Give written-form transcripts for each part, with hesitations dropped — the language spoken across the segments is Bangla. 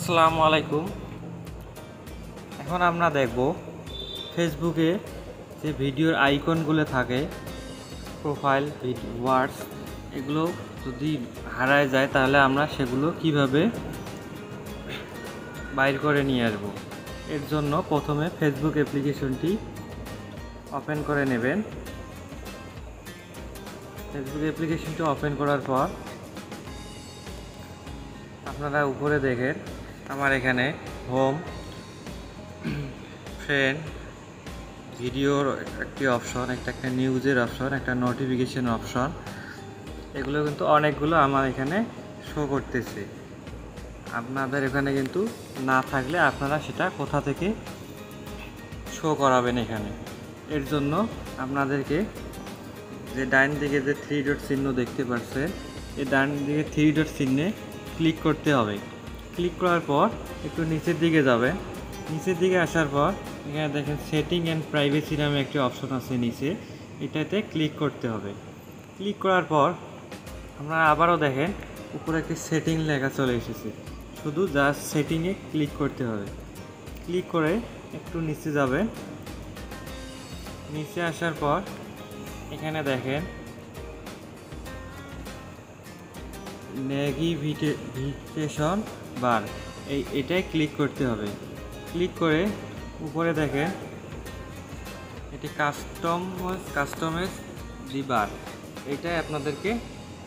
আসসালামু আলাইকুম। এখন আমরা দেখব ফেসবুকে যে ভিডিওর আইকনগুলো থাকে, প্রোফাইল, ভিডিও, ওয়ার্ডস, এগুলো যদি হারায় যায় তাহলে আমরা সেগুলো কিভাবে বাইর করে নিয়ে আসব। এর জন্য প্রথমে ফেসবুক অ্যাপ্লিকেশনটি ওপেন করে নেবেন। ফেসবুক অ্যাপ্লিকেশনটি ওপেন করার পর আপনারা উপরে দেখেন আমার এখানে হোম, ফ্রেন্ড, ভিডিওর একটি অপশন, একটা নিউজের অপশন, একটা নোটিফিকেশন অপশন, এগুলো কিন্তু অনেকগুলো আমার এখানে শো করতেছে। আপনাদের এখানে কিন্তু না থাকলে আপনারা সেটা কোথা থেকে শো করাবেন এখানে। এর জন্য আপনাদেরকে যে ডান দিকে যে 3 ডট চিহ্ন দেখতে পাচ্ছেন, এই ডান দিকে 3 ডট চিহ্নে ক্লিক করতে হবে। ক্লিক করার পর একটু নিচের দিকে যাবেন। নিচের দিকে আসার পর এখানে দেখেন সেটিং অ্যান্ড প্রাইভেসি নামে একটি অপশন আছে নিচে, এটাতে ক্লিক করতে হবে। ক্লিক করার পর আপনারা আবারও দেখেন উপরে একটি সেটিং লেখা চলে এসেছে, শুধু জাস্ট সেটিংয়ে ক্লিক করতে হবে। ক্লিক করে একটু নিচে যাবেন। নিচে আসার পর এখানে দেখেন নেভিগেশন বার, এটাই ক্লিক করতে হবে। ক্লিক করে উপরে দেখেন এটি কাস্টমাইজ দি বার, এইটাই আপনাদেরকে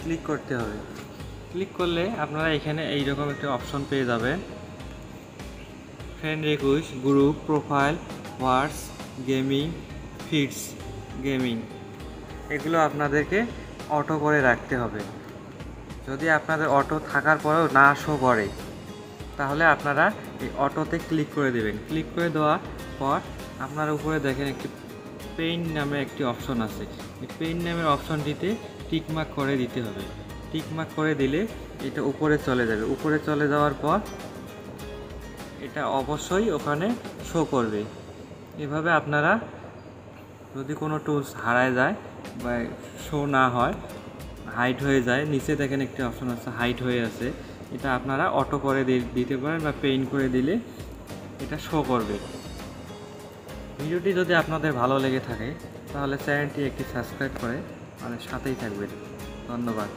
ক্লিক করতে হবে। ক্লিক করলে আপনারা এখানে এইরকম একটা অপশন পেয়ে যাবেন, ফ্রেন্ড রিকোয়েস্ট, গ্রুপ, প্রোফাইল, ওয়ার্ডস, গেমিং, ফিডস, গেমিং, এগুলো আপনাদেরকে অটো করে রাখতে হবে। যদি আপনাদের অটো থাকার পরেও না শো করে তাহলে আপনারা এই অটোতে ক্লিক করে দেবেন। ক্লিক করে দেওয়ার পর আপনারা উপরে দেখেন একটি পেইন্ট নামে একটি অপশন আছে, এই পেইন্ট নামের অপশনটিতে টিকমার্ক করে দিতে হবে। টিকমার্ক করে দিলে এটা উপরে চলে যাবে। উপরে চলে যাওয়ার পর এটা অবশ্যই ওখানে শো করবে। এভাবে আপনারা যদি কোনো টুলস হারায় যায় বা শো না হয়, হাইড হয়ে যায়, নিচে দেখেন একটি অপশন আছে হাইড হয়ে আছে, এটা আপনারা অটো করে দিতে পারেন বা পেইন্ট করে দিলে এটা শো করবে। ভিডিওটি যদি আপনাদের ভালো লেগে থাকে তাহলে চ্যানেলটি একটি সাবস্ক্রাইব করে আমাদের সাথেই থাকবেন। ধন্যবাদ।